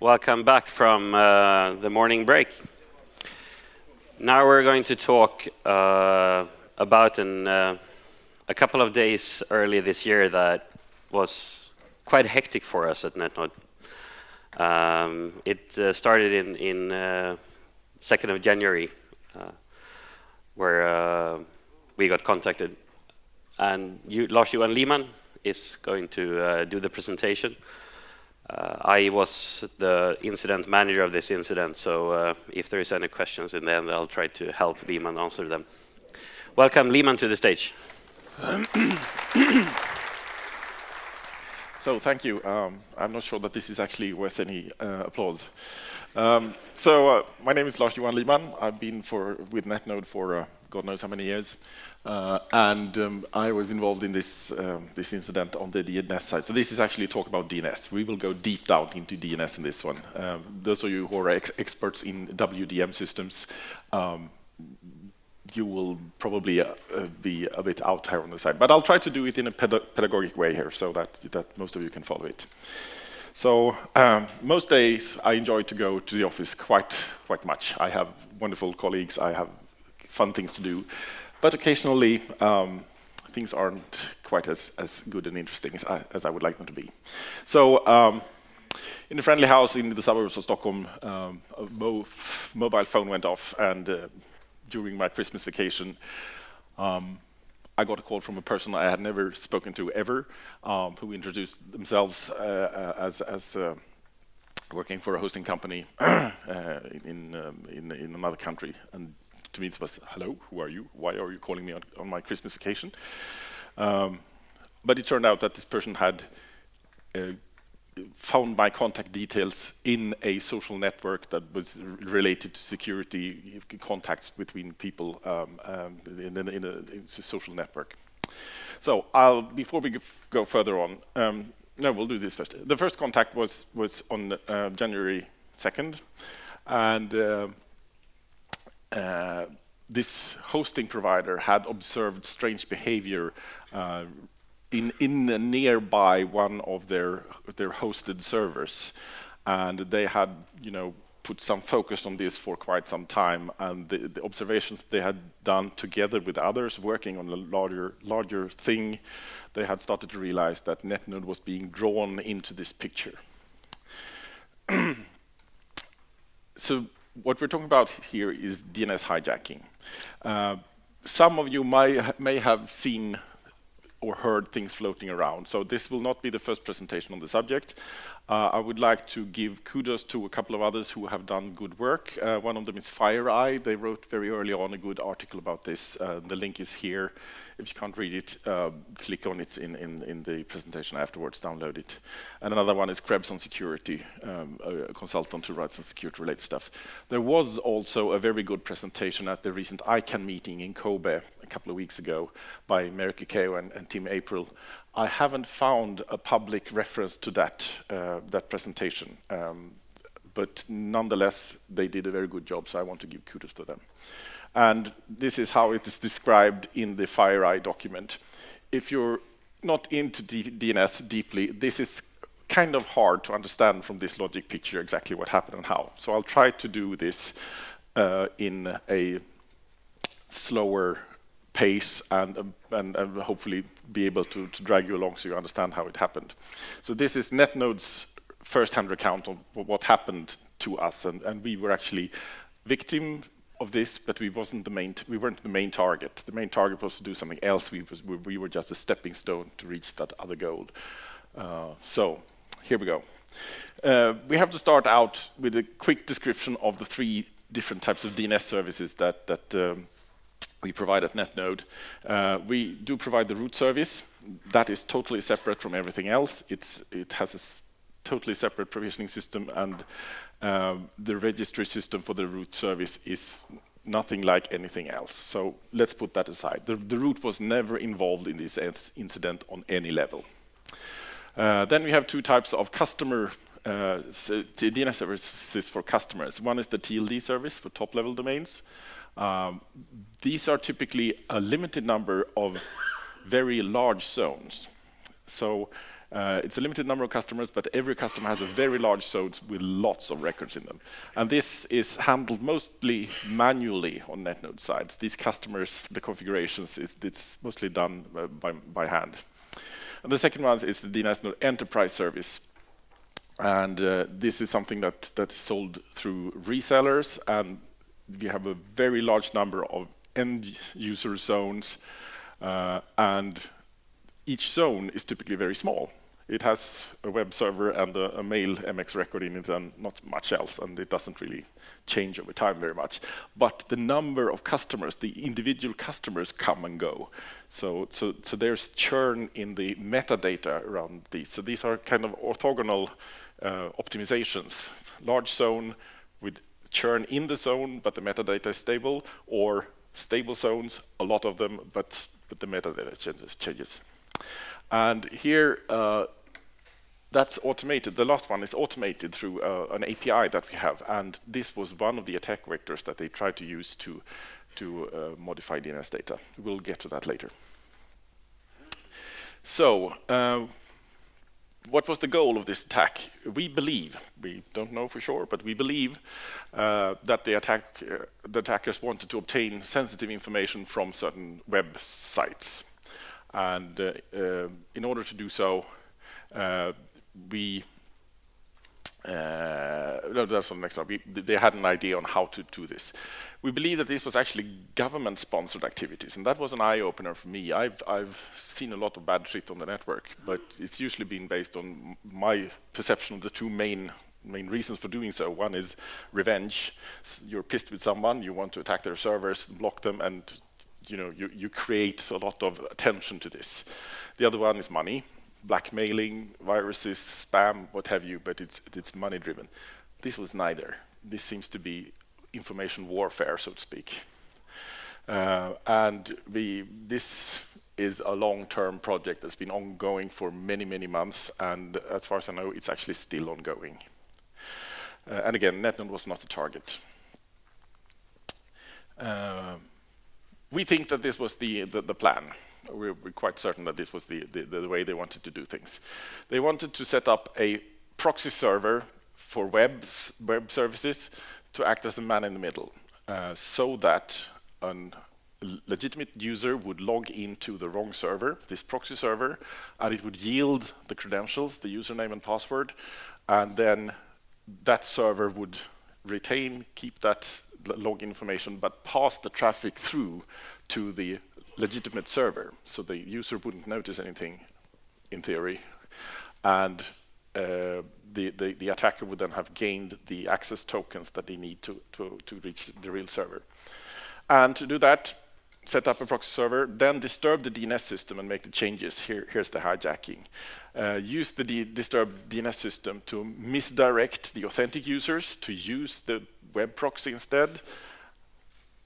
welcome back from the morning break. Now we're going to talk about a couple of days early this year that was quite hectic for us at Netnod. It started in 2nd of January, where we got contacted. And Lars-Johan Liman is going to do the presentation. I was the incident manager of this incident, so if there is any questions in the end, I'll try to help Liman answer them. Welcome Liman to the stage. So thank you. I'm not sure that this is actually worth any applause. My name is Lars-Johan Liman. I've been with Netnod for God knows how many years, and I was involved in this incident on the DNS side. So this is actually a talk about DNS. We will go deep down into DNS in this one. Those of you who are experts in WDM systems, you will probably be a bit out here on the side, but I'll try to do it in a pedagogic way here so that most of you can follow it. So most days I enjoy to go to the office quite much. I have wonderful colleagues, I have fun things to do, but occasionally things aren't quite as good and interesting as I would like them to be. So in a friendly house in the suburbs of Stockholm, a mobile phone went off, and during my Christmas vacation, I got a call from a person I had never spoken to ever, who introduced themselves as working for a hosting company in another country. And to me it was, hello, who are you? Why are you calling me on my Christmas vacation? But it turned out that this person had found my contact details in a social network that was related to security contacts between people in a social network. So before we go further on, no, we'll do this first. The first contact was on January 2nd, and this hosting provider had observed strange behavior in nearby one of their hosted servers, and they had put some focus on this for quite some time, and the observations they had done together with others working on a larger thing, they had started to realize that Netnod was being drawn into this picture. So what we're talking about here is DNS hijacking. Some of you may have seen or heard things floating around. So this will not be the first presentation on the subject. I would like to give kudos to a couple of others who have done good work. One of them is FireEye. They wrote very early on a good article about this. The link is here. If you can't read it, click on it in the presentation afterwards, download it. And another one is Krebs on Security, a consultant who writes on security-related stuff. There was also a very good presentation at the recent ICANN meeting in Kobe a couple of weeks ago by Merrick Keo and Tim April. I haven't found a public reference to that presentation, but nonetheless, they did a very good job, so I want to give kudos to them. And this is how it is described in the FireEye document. If you're not into DNS deeply, this is kind of hard to understand from this logic picture exactly what happened and how. So I'll try to do this in a slower pace and hopefully be able to drag you along so you understand how it happened. So this is Netnod's first-hand account of what happened to us, and we were actually victim of this, but we weren't the main target. The main target was to do something else. We were just a stepping stone to reach that other goal. So here we go. We have to start out with a quick description of the three different types of DNS services that we provide at Netnod. We do provide the root service. That is totally separate from everything else. It has a totally separate provisioning system, and the registry system for the root service is nothing like anything else. So let's put that aside. The root was never involved in this incident on any level. Then we have two types of customer DNS services for customers. One is the TLD service for top-level domains. These are typically a limited number of very large zones. So It's a limited number of customers, but every customer has a very large zones with lots of records in them. And this is handled mostly manually on Netnode sides. These customers, the configurations, it's mostly done by hand. And the second one is the DNS Node Enterprise Service. And this is something that's sold through resellers, and we have a very large number of end user zones, and each zone is typically very small. It has a web server and a mail MX record in it and not much else, and it doesn't really change over time very much. But the number of customers, the individual customers come and go. So there's churn in the metadata around these. So these are kind of orthogonal optimizations. Large zone with churn in the zone, but the metadata is stable, or stable zones, a lot of them, but the metadata changes. And here, that's automated. The last one is automated through an API that we have, and this was one of the attack vectors that they tried to use to modify DNS data. We'll get to that later. So, what was the goal of this attack? We believe, we don't know for sure, but we believe that the attackers wanted to obtain sensitive information from certain web sites. And in order to do so, that's on the next slide. They had an idea on how to do this. We believe that this was actually government-sponsored activities, and that was an eye-opener for me. I've seen a lot of bad shit on the network, but it's usually been based on my perception of the two main reasons for doing so. One is revenge. You're pissed with someone, you want to attack their servers, block them, and you create a lot of attention to this. The other one is money. Blackmailing, viruses, spam, what have you, but it's money driven. This was neither. This seems to be information warfare, so to speak. And this is a long-term project that's been ongoing for many, many months, and as far as I know, it's actually still ongoing. And again, Netnod was not a target. We think that this was the plan. We're quite certain that this was the way they wanted to do things. They wanted to set up a proxy server for web services to act as a man in the middle, so that a legitimate user would log into the wrong server, this proxy server, and it would yield the credentials, the username and password, and then that server would keep that login information, but pass the traffic through to the legitimate server, so the user wouldn't notice anything, in theory, and the attacker would then have gained the access tokens that they need to reach the real server. And to do that, set up a proxy server, then disturb the DNS system and make the changes. Here's the hijacking. Use the disturbed DNS system to misdirect the authentic users to use the web proxy instead,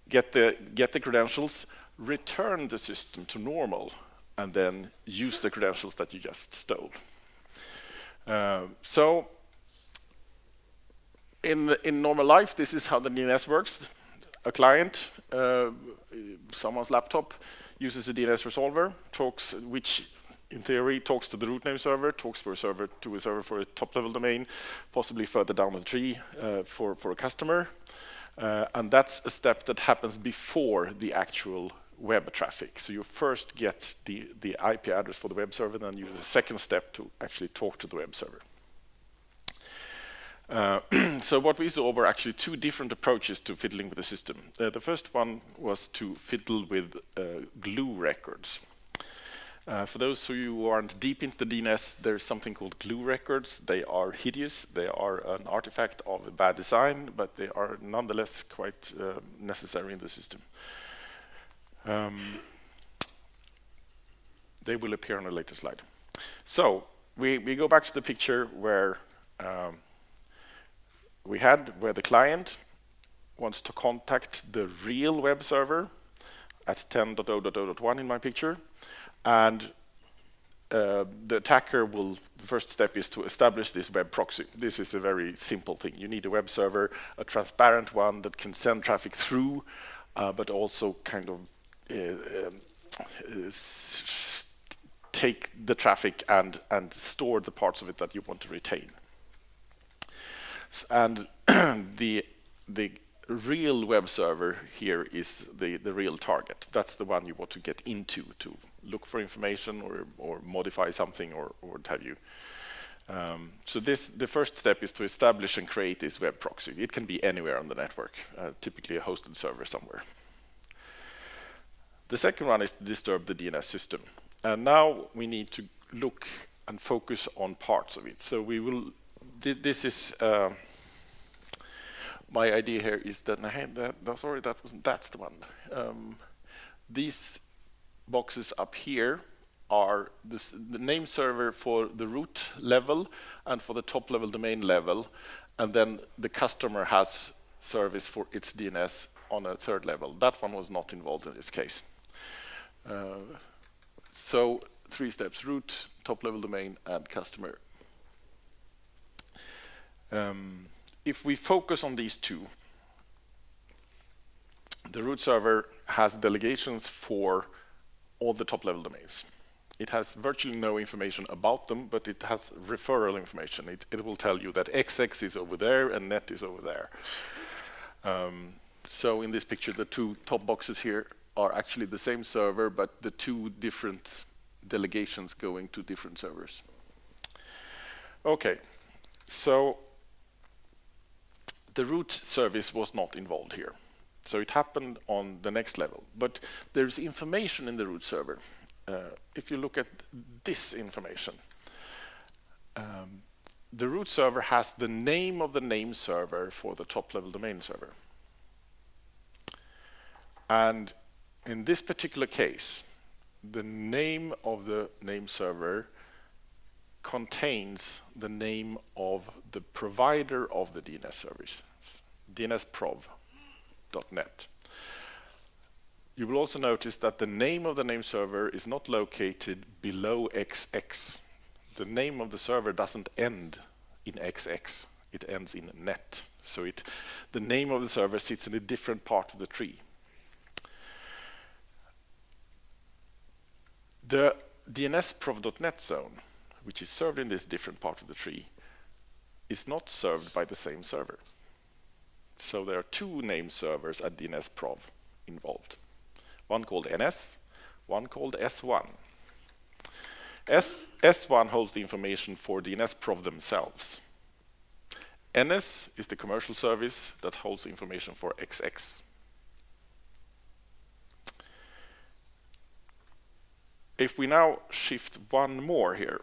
get the credentials, return the system to normal, and then use the credentials that you just stole. So in normal life, this is how the DNS works. A client, someone's laptop, uses a DNS resolver, which in theory talks to the root name server, talks to a server for a top-level domain, possibly further down the tree for a customer. And that's a step that happens before the actual web traffic. So you first get the IP address for the web server, then you use the second step to actually talk to the web server. So what we saw were actually two different approaches to fiddling with the system. The first one was to fiddle with glue records. For those of you who aren't deep into the DNS, there's something called glue records. They are hideous. They are an artifact of a bad design, but they are nonetheless quite necessary in the system. They will appear on a later slide. So we go back to the picture where where the client wants to contact the real web server at 10.0.0.1 in my picture, and the attacker the first step is to establish this web proxy. This is a very simple thing. You need a web server, a transparent one that can send traffic through, but also kind of take the traffic and store the parts of it that you want to retain. And the real web server here is the real target. That's the one you want to get into to look for information or modify something or what have you. So the first step is to establish and create this web proxy. It can be anywhere on the network, typically a hosted server somewhere. The second one is to disturb the DNS system. And now we need to look and focus on parts of it. So we will, this is, my idea here is that, sorry, that's the one. These boxes up here are the name server for the root level and for the top level domain level, and then the customer has service for its DNS on a third level. That one was not involved in this case. So 3 steps: root, top level domain, and customer. If we focus on these two, the root server has delegations for all the top level domains. It has virtually no information about them, but it has referral information. It will tell you that XX is over there and net is over there. So in this picture, the 2 top boxes here are actually the same server, but the 2 different delegations going to different servers. Okay, so the root service was not involved here. So it happened on the next level, but there's information in the root server. If you look at this information, the root server has the name of the name server for the top level domain server. And in this particular case, the name of the name server contains the name of the provider of the DNS service, DNSProv.net. You will also notice that the name of the name server is not located below XX. The name of the server doesn't end in XX, it ends in net. So the name of the server sits in a different part of the tree. The DNSProv.net zone, which is served in this different part of the tree, is not served by the same server. So there are 2 name servers at DNSProv involved. One called NS, one called S1. S1 holds the information for DNSProv themselves. NS is the commercial service that holds the information for XX. If we now shift one more here,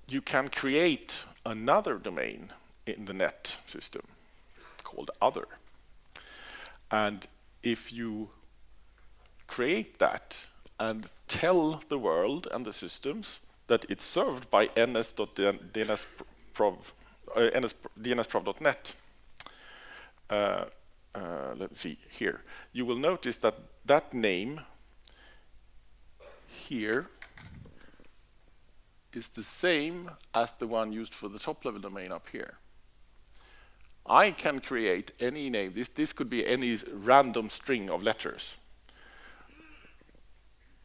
you can create another domain in the net system called other. And if you create that and tell the world and the systems that it's served by DNSProv.net, let's see here, you will notice that that name here is the same as the one used for the top level domain up here. I can create any name. This could be any random string of letters.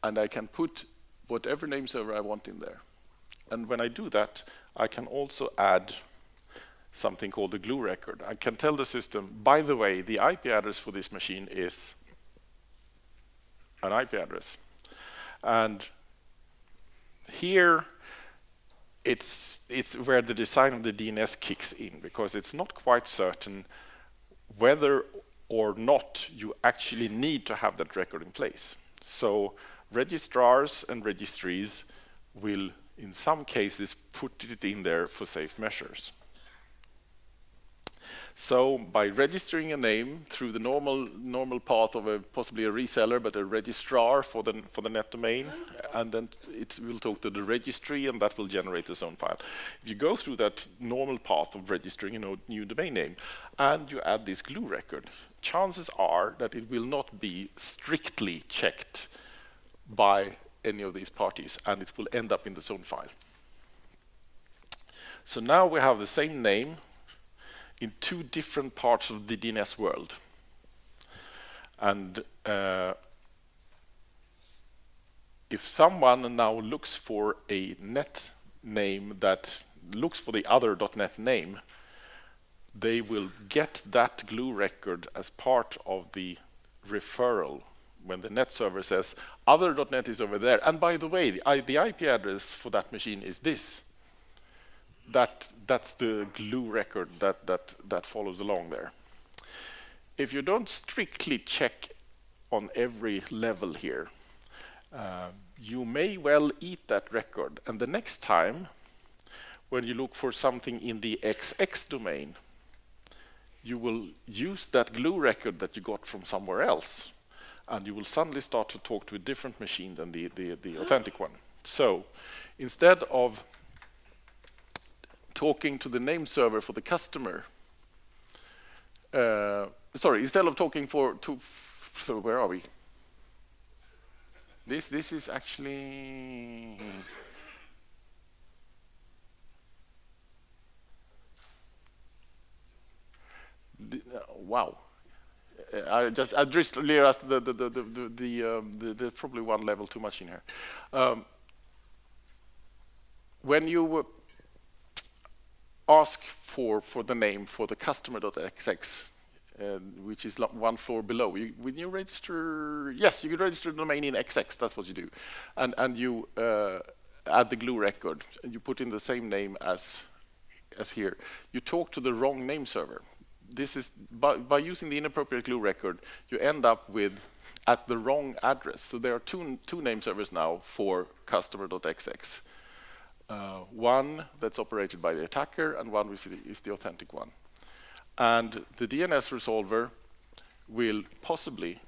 And I can put whatever name server I want in there. And when I do that, I can also add something called a glue record. I can tell the system, by the way, the IP address for this machine is an IP address. And here, it's where the design of the DNS kicks in, because it's not quite certain whether or not you actually need to have that record in place. So registrars and registries will, in some cases, put it in there for safe measures. So by registering a name through the normal path of possibly a reseller, but a registrar for the net domain, and then it will talk to the registry, and that will generate its own file. If you go through that normal path of registering a new domain name, and you add this glue record, chances are that it will not be strictly checked by any of these parties, and it will end up in the zone file. So now we have the same name in 2 different parts of the DNS world. And if someone now looks for a net name that looks for the other .NET name, they will get that glue record as part of the referral when the net server says other .NET is over there. And by the way, the IP address for that machine is this. That's the glue record that follows along there. If you don't strictly check on every level here, you may well eat that record. And the next time, when you look for something in the XX domain, you will use that glue record that you got from somewhere else, and you will suddenly start to talk to a different machine than the authentic one. So instead of talking to the name server for the customer, instead of talking so where are we? This is actually wow. I just realized there's probably one level too much in here. When you ask for the name for the customer.xx, which is one floor below, when you register, yes, you can register the domain in XX. That's what you do, and you add the glue record, and you put in the same name as here. You talk to the wrong name server. This is by using the inappropriate glue record, you end up with at the wrong address. So there are two name servers now for customer.xx. One that's operated by the attacker, and one which is the authentic one. And the DNS resolver will possibly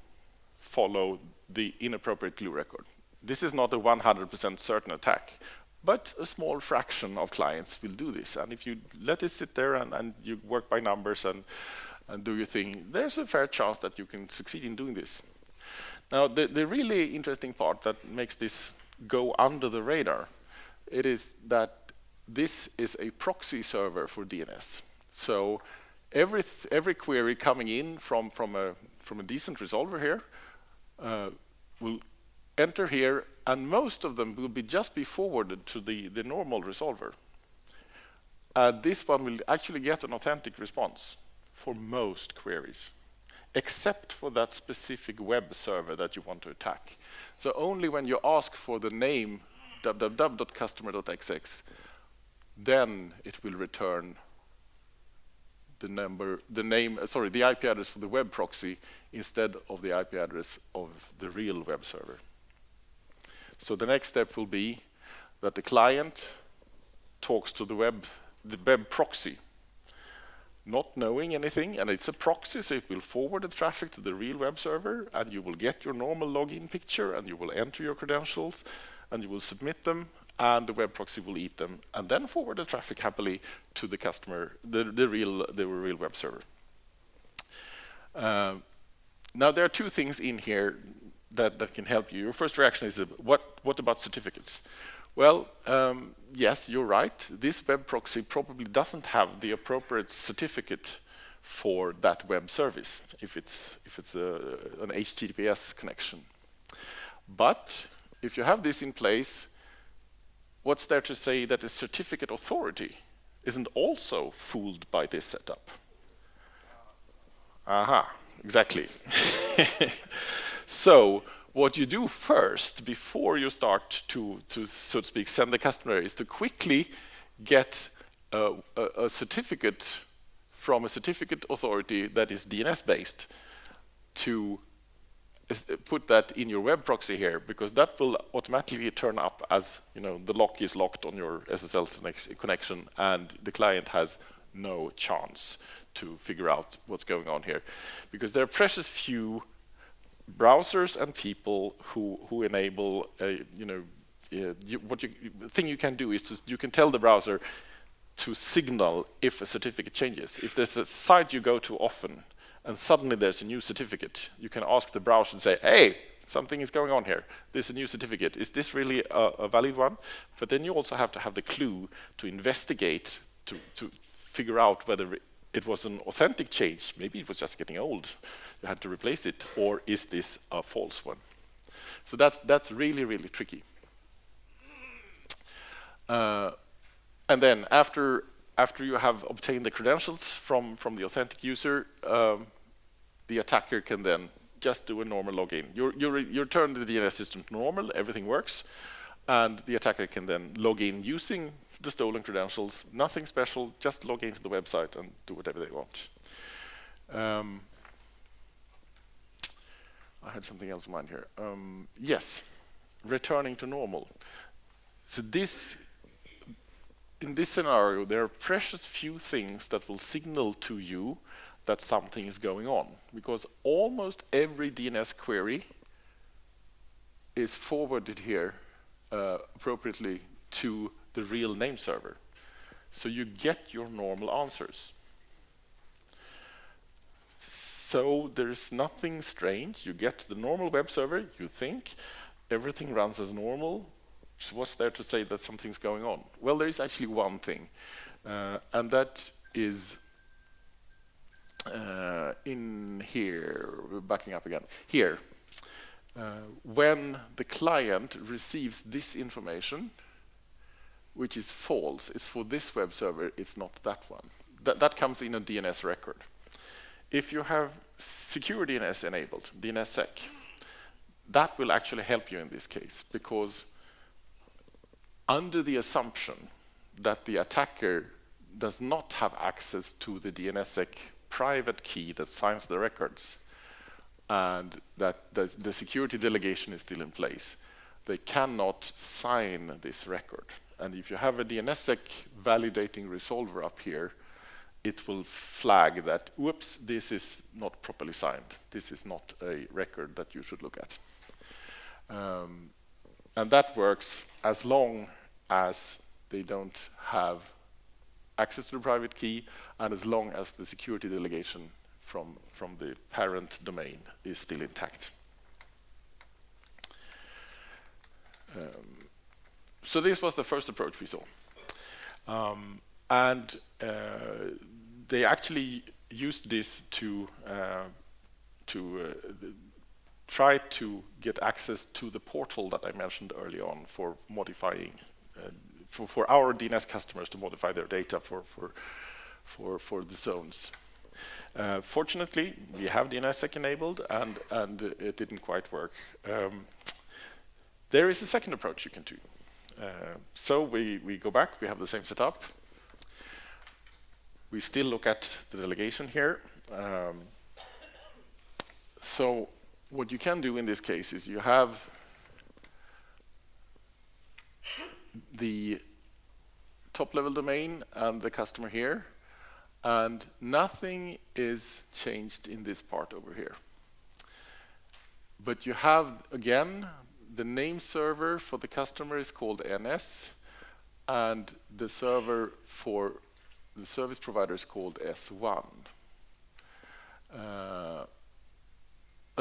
follow the inappropriate glue record. This is not a 100% certain attack, but a small fraction of clients will do this. And if you let it sit there and you work by numbers and do your thing, there's a fair chance that you can succeed in doing this. Now, the really interesting part that makes this go under the radar, it is that this is a proxy server for DNS. So every query coming in from a decent resolver here will enter here, and most of them will just be forwarded to the normal resolver. This one will actually get an authentic response for most queries, except for that specific web server that you want to attack. So only when you ask for the name www.customer.xx, then it will return the IP address for the web proxy instead of the IP address of the real web server. So the next step will be that the client talks to the web proxy, not knowing anything, and it's a proxy, so it will forward the traffic to the real web server, and you will get your normal login picture, and you will enter your credentials, and you will submit them, and the web proxy will eat them, and then forward the traffic happily to the customer, the real web server. Now there are two things in here that can help you. Your first reaction is, what about certificates? Well, yes, you're right. This web proxy probably doesn't have the appropriate certificate for that web service if it's an HTTPS connection. But if you have this in place, what's there to say that the certificate authority isn't also fooled by this setup? Aha, exactly. So what you do first, before you start to so to speak, send the customer, is to quickly get a certificate from a certificate authority that is DNS-based to put that in your web proxy here, because that will automatically turn up as, the lock is locked on your SSL connection, and the client has no chance to figure out what's going on here, because there are precious few browsers and people who enable the thing you can do is you can tell the browser to signal if a certificate changes. If there's a site you go to often and suddenly there's a new certificate, you can ask the browser and say, hey, something is going on here. There's a new certificate. Is this really a valid one? But then you also have to have the clue to investigate, to figure out whether it was an authentic change. Maybe it was just getting old. You had to replace it. Or is this a false one? So that's really, really tricky. And then after you have obtained the credentials from the authentic user, the attacker can then just do a normal login. You return the DNS system to normal, everything works, and the attacker can then log in using the stolen credentials, nothing special, just log into the website and do whatever they want. I had something else in mind here. Yes, returning to normal. So in this scenario, there are precious few things that will signal to you that something is going on, because almost every DNS query is forwarded here appropriately to the real name server. So you get your normal answers. So there's nothing strange. You get the normal web server, you think, everything runs as normal. So what's there to say that something's going on? Well, there is actually one thing, and that is in here, backing up again. Here, when the client receives this information, which is false, it's for this web server, it's not that one. That comes in a DNS record. If you have secure DNS enabled, DNSSEC, that will actually help you in this case, because under the assumption that the attacker does not have access to the DNSSEC private key that signs the records, and that the security delegation is still in place, they cannot sign this record. And if you have a DNSSEC validating resolver up here, it will flag that, whoops, this is not properly signed. This is not a record that you should look at. And that works as long as they don't have access to the private key, and as long as the security delegation from the parent domain is still intact. So this was the first approach we saw. And they actually used this to try to get access to the portal that I mentioned early on for modifying, for our DNS customers to modify their data for the zones. Fortunately, we have DNSSEC enabled, and it didn't quite work. There is a second approach you can do. So we go back, we have the same setup. We still look at the delegation here. So what you can do in this case is you have the top-level domain and the customer here, and nothing is changed in this part over here. But you have, again, the name server for the customer is called NS, and the server for the service provider is called S1.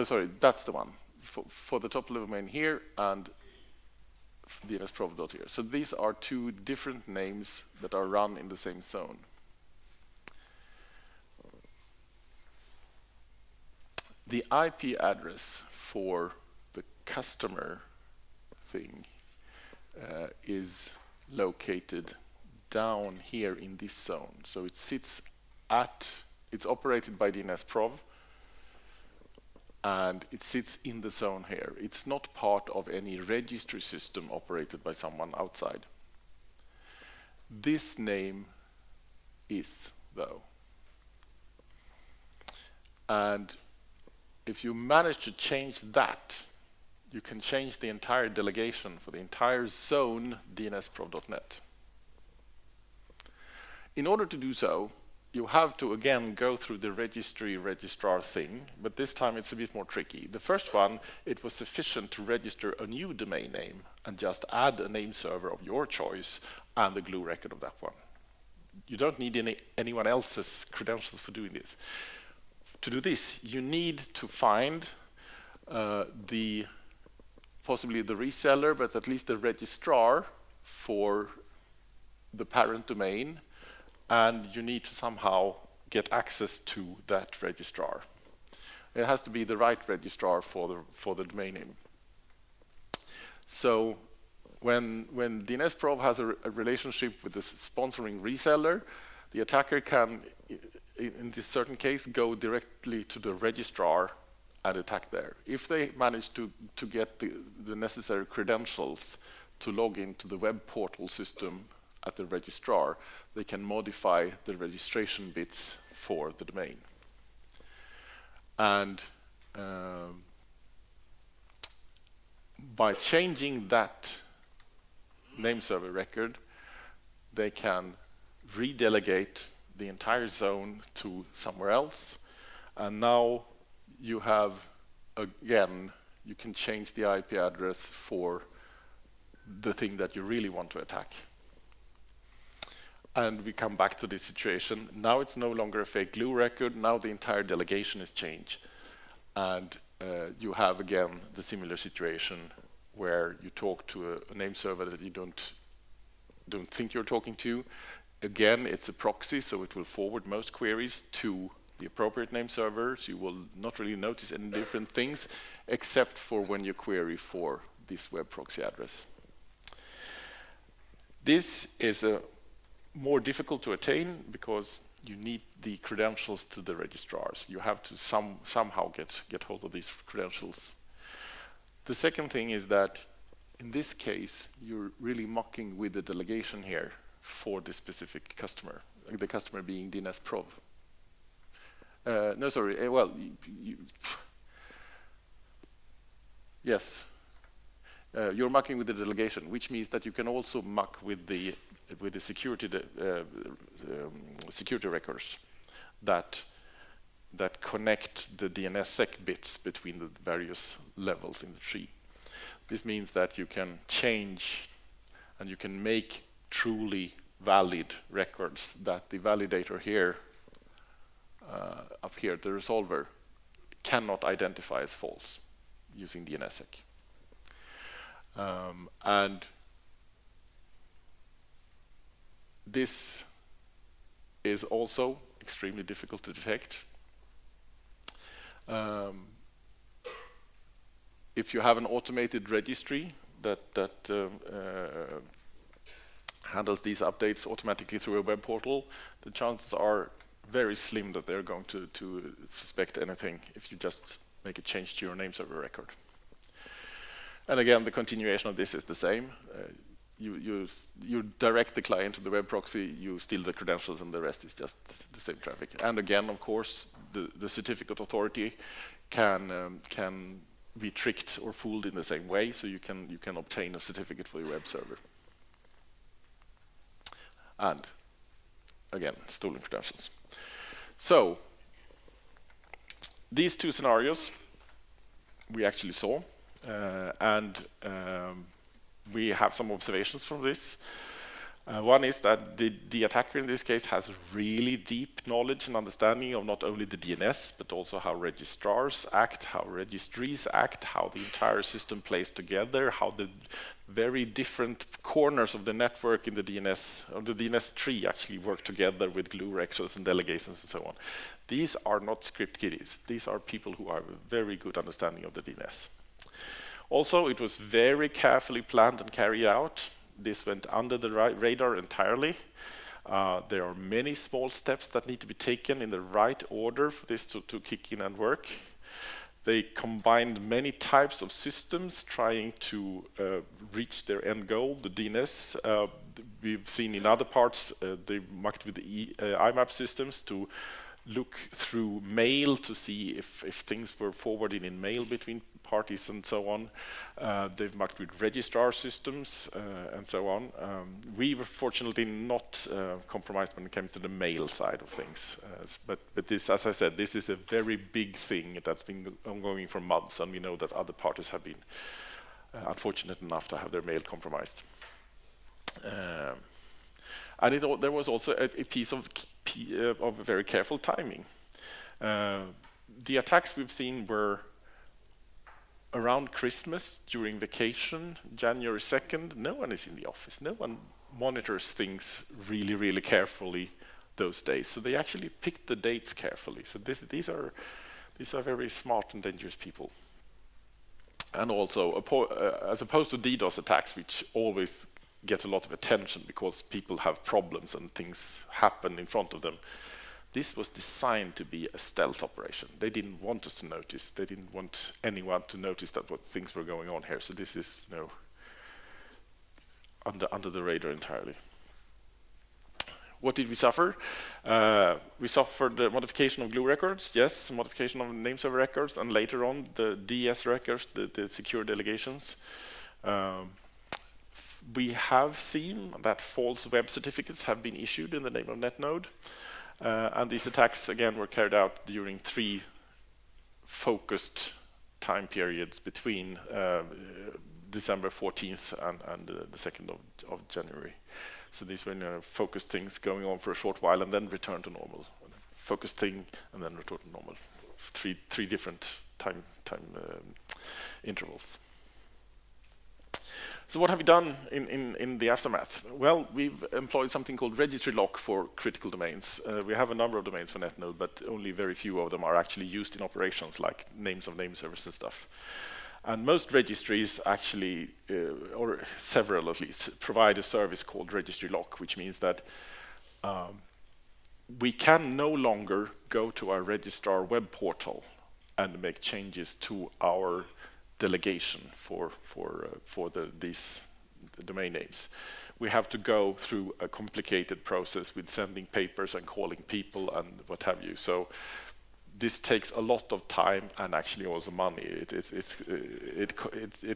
Sorry, that's the one for the top-level domain here and DNSProv.here. So these are two different names that are run in the same zone. The IP address for the customer thing is located down here in this zone. So it sits it's operated by DNSProv, and it sits in the zone here. It's not part of any registry system operated by someone outside. This name is, though. And if you manage to change that, you can change the entire delegation for the entire zone DNSProv.net. In order to do so, you have to again go through the registrar thing, but this time it's a bit more tricky. The first one, it was sufficient to register a new domain name and just add a name server of your choice and the glue record of that one. You don't need anyone else's credentials for doing this. To do this, you need to find possibly the reseller, but at least the registrar for the parent domain, and you need to somehow get access to that registrar. It has to be the right registrar for the domain name. So when DNS Probe has a relationship with the sponsoring reseller, the attacker can, in this certain case, go directly to the registrar and attack there. If they manage to get the necessary credentials to log into the web portal system at the registrar, they can modify the registration bits for the domain. And by changing that name server record, they can redelegate the entire zone to somewhere else. And now you have, again, you can change the IP address for the thing that you really want to attack. And we come back to this situation. Now it's no longer a fake glue record. Now the entire delegation is changed. And you have, again, the similar situation where you talk to a name server that you don't think you're talking to. Again, it's a proxy, so it will forward most queries to the appropriate name servers. You will not really notice any different things, except for when you query for this web proxy address. This is more difficult to attain because you need the credentials to the registrars. You have to somehow get hold of these credentials. The second thing is that in this case, you're really mucking with the delegation here for this specific customer, the customer being DNS Probe. No, sorry, well, yes. You're mucking with the delegation, which means that you can also muck with the security security records that connect the DNSSEC bits between the various levels in the tree. This means that you can change and you can make truly valid records that the validator here, up here, the resolver, cannot identify as false using DNSSEC. And this is also extremely difficult to detect. If you have an automated registry that handles these updates automatically through a web portal, the chances are very slim that they're going to suspect anything if you just make a change to your name server record. And again, the continuation of this is the same. You direct the client to the web proxy, you steal the credentials, and the rest is just the same traffic. And again, of course, the certificate authority can be tricked or fooled in the same way, so you can obtain a certificate for your web server. And again, stolen credentials. So these two scenarios we actually saw, and we have some observations from this. One is that the attacker in this case has really deep knowledge and understanding of not only the DNS, but also how registrars act, how registries act, how the entire system plays together, how the very different corners of the network in the DNS tree actually work together with glue records and delegations and so on. These are not script kiddies. These are people who have a very good understanding of the DNS. Also, it was very carefully planned and carried out. This went under the radar entirely. There are many small steps that need to be taken in the right order for this to kick in and work. They combined many types of systems trying to reach their end goal, the DNS. We've seen in other parts, they mucked with the IMAP systems to look through mail to see if things were forwarded in mail between parties and so on. They've mucked with registrar systems and so on. We were fortunately not compromised when it came to the mail side of things. But this, as I said, this is a very big thing that's been ongoing for months, and we know that other parties have been unfortunate enough to have their mail compromised. And there was also a piece of very careful timing. The attacks we've seen were around Christmas, during vacation, January 2nd. No one is in the office. No one monitors things really, really carefully those days. So they actually picked the dates carefully. So these are very smart and dangerous people. And also, as opposed to DDoS attacks, which always get a lot of attention because people have problems and things happen in front of them, this was designed to be a stealth operation. They didn't want us to notice. They didn't want anyone to notice that what things were going on here. So this is, you know, under the radar entirely. What did we suffer? We suffered the modification of glue records, yes, modification of name server records, and later on the DS records, the secure delegations. We have seen that false web certificates have been issued in the name of Netnod, and these attacks again were carried out during 3 focused time periods between December 14th and the 2nd of January. So these were focused things going on for a short while and then return to normal. Focused thing and then return to normal. Three different time intervals. So what have we done in the aftermath? Well, we've employed something called registry lock for critical domains. We have a number of domains for Netnod, but only very few of them are actually used in operations like names of name servers and stuff. And most registries actually, or several at least, provide a service called registry lock, which means that we can no longer go to our registrar web portal and make changes to our delegation for these domain names. We have to go through a complicated process with sending papers and calling people and what have you. So this takes a lot of time and actually also money. It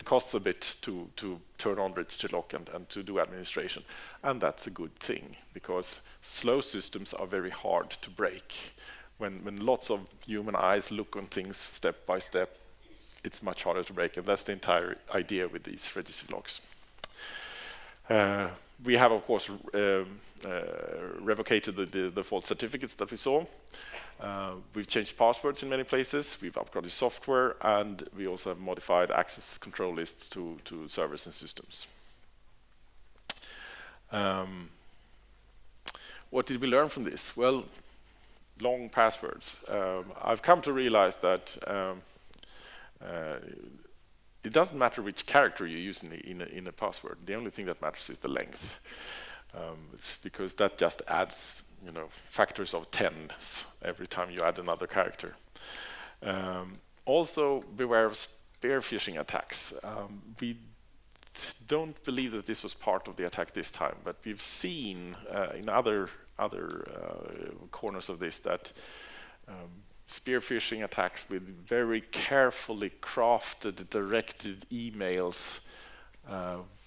costs a bit to turn on registry lock and to do administration, and that's a good thing because slow systems are very hard to break. When lots of human eyes look on things step by step, it's much harder to break, and that's the entire idea with these registry locks. We have, of course, revocated the false certificates that we saw. We've changed passwords in many places, we've upgraded software, and we also have modified access control lists to servers and systems. What did we learn from this? Well, long passwords. I've come to realize that it doesn't matter which character you use in a password. The only thing that matters is the length. It's because that just adds, you know, factors of 10s every time you add another character. Also, beware of spear phishing attacks. We don't believe that this was part of the attack this time, but we've seen in other corners of this that spear phishing attacks with very carefully crafted directed emails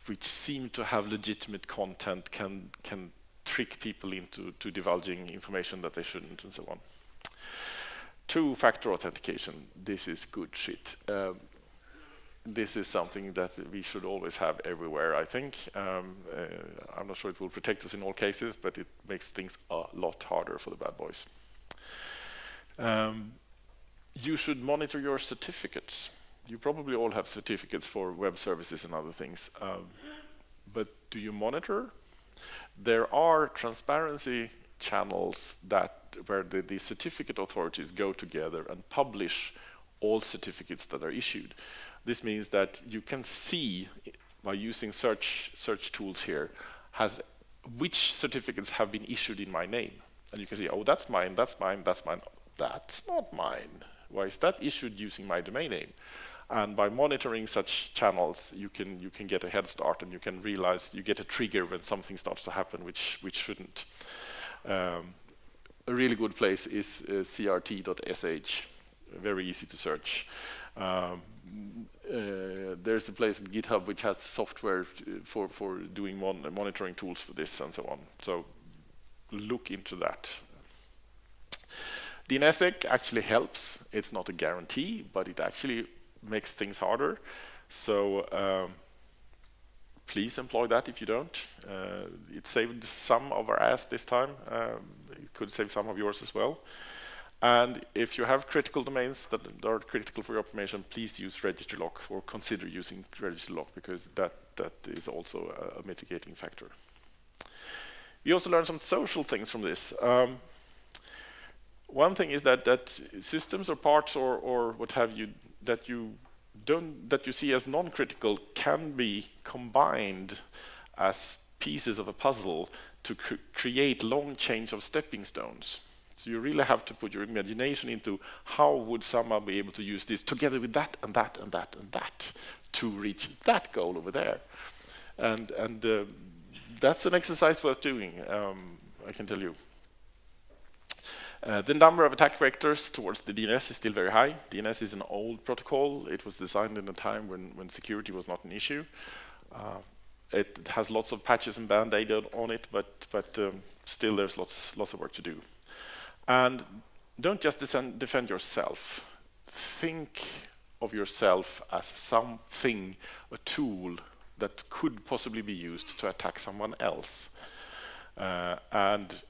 which seem to have legitimate content can trick people into divulging information that they shouldn't and so on. 2-factor authentication, this is good shit. This is something that we should always have everywhere, I think. I'm not sure it will protect us in all cases, but it makes things a lot harder for the bad boys. You should monitor your certificates. You probably all have certificates for web services and other things. But do you monitor? There are transparency channels where the certificate authorities go together and publish all certificates that are issued. This means that you can see, by using search tools here, which certificates have been issued in my name. And you can see, oh, that's mine, that's mine, that's mine. That's not mine. Why is that issued using my domain name? And by monitoring such channels, you can get a head start, and you can realize you get a trigger when something starts to happen which shouldn't. A really good place is crt.sh. Very easy to search. There's a place in GitHub which has software for doing monitoring tools for this and so on. So look into that. DNS actually helps. It's not a guarantee, but it actually makes things harder. So please employ that if you don't. It saved some of our ass this time. It could save some of yours as well. And if you have critical domains that are critical for your information, please use registry lock or consider using registry lock, because that is also a mitigating factor. We also learned some social things from this. One thing is that systems or parts or what have you that you that you see as non-critical can be combined as pieces of a puzzle to create long chains of stepping stones. So you really have to put your imagination into how would someone be able to use this together with that and that and that and that to reach that goal over there. And that's an exercise worth doing, I can tell you. The number of attack vectors towards the DNS is still very high. DNS is an old protocol. It was designed in a time when security was not an issue. It has lots of patches and band-aid on it, but still there's lots of work to do. And don't just defend yourself. Think of yourself as something, a tool that could possibly be used to attack someone else. And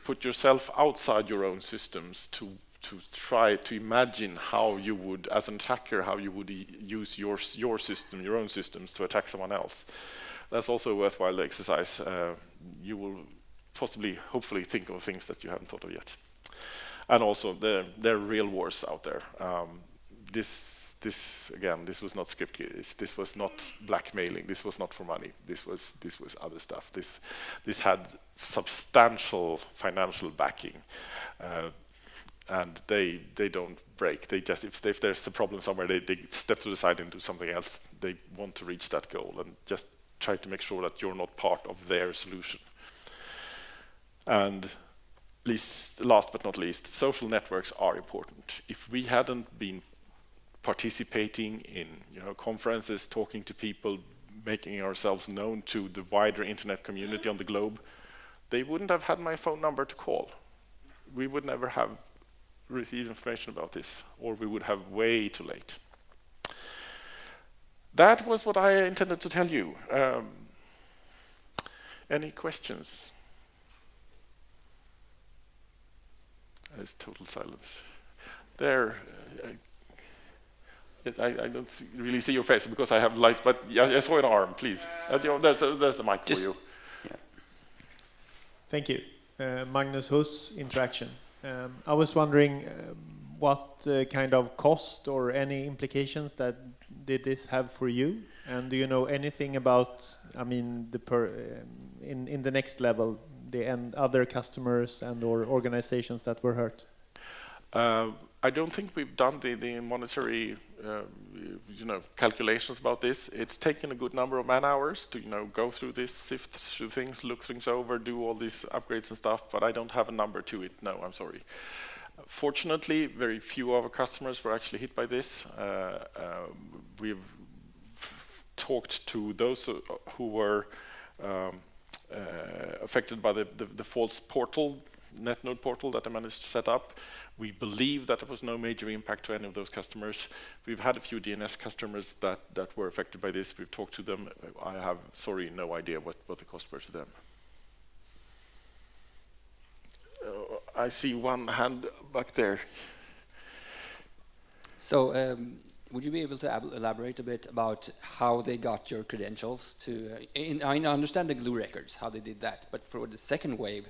put yourself outside your own systems to try to imagine how you would, as an attacker, how you would use your system, your own systems to attack someone else. That's also a worthwhile exercise. You will possibly, hopefully, think of things that you haven't thought of yet. And also, there are real wars out there. This again, this was not scripted. This was not blackmailing. This was not for money. This was other stuff. This had substantial financial backing, and they don't break. They just if there's a problem somewhere, they step to the side and do something else. They want to reach that goal and just try to make sure that you're not part of their solution. And last but not least, social networks are important. If we hadn't been participating in conferences, talking to people, making ourselves known to the wider internet community on the globe, they wouldn't have had my phone number to call. We would never have received information about this, or we would have way too late. That was what I intended to tell you. Any questions? There's total silence. There. I don't really see your face because I have lights, but I saw an arm, please. There's the mic for you. Yeah. Thank you. Magnus Huss, Interaction. I was wondering what kind of cost or any implications that did this have for you? And do you know anything about, I mean, in the next level, and other customers and or organizations that were hurt? I don't think we've done the monetary calculations about this. It's taken a good number of man-hours to go through this, sift through things, look things over, do all these upgrades and stuff, but I don't have a number to it. No, I'm sorry. Fortunately, very few of our customers were actually hit by this. We've talked to those who were affected by the false portal, Netnod portal that I managed to set up. We believe that there was no major impact to any of those customers. We've had a few DNS customers that were affected by this. We've talked to them. I have, sorry, no idea what the cost were to them. I see one hand back there. So would you be able to elaborate a bit about how they got your credentials to, I understand the glue records, how they did that, but for the second wave,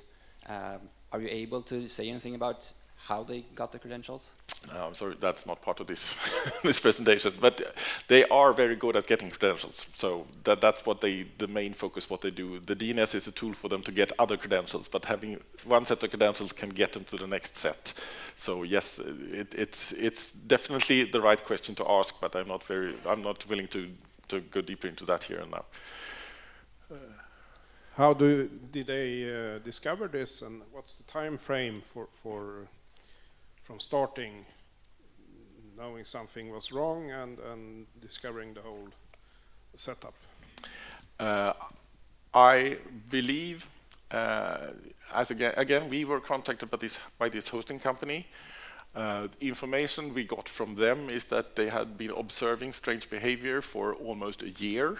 are you able to say anything about how they got the credentials? No, I'm sorry, that's not part of this this presentation. But they are very good at getting credentials. So that's what the main focus, what they do. The DNS is a tool for them to get other credentials, but having one set of credentials can get them to the next set. So yes, it's definitely the right question to ask, but I'm not willing to go deeper into that here and now. How did they discover this, and what's the time frame from starting, knowing something was wrong and discovering the whole setup? I believe, again, we were contacted by this hosting company. The information we got from them is that they had been observing strange behavior for almost a year.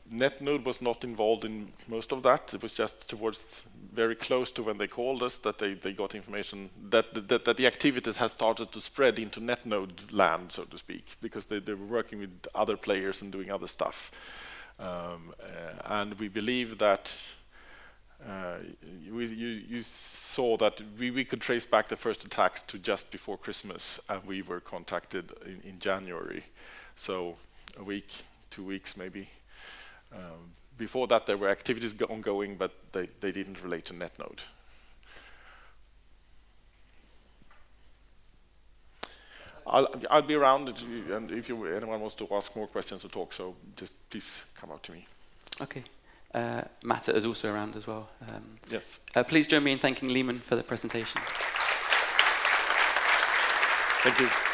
Netnod was not involved in most of that. It was just towards very close to when they called us that they got information that the activities had started to spread into Netnod land, so to speak, because they were working with other players and doing other stuff. And we believe that You saw that we could trace back the first attacks to just before Christmas, and we were contacted in January. So a week, 2 weeks maybe. Before that, there were activities ongoing, but they didn't relate to Netnod. I'll be around, and if anyone wants to ask more questions or talk, so just please come out to me. Okay. Matta is also around as well. Yes. Please join me in thanking Liman for the presentation. Thank you.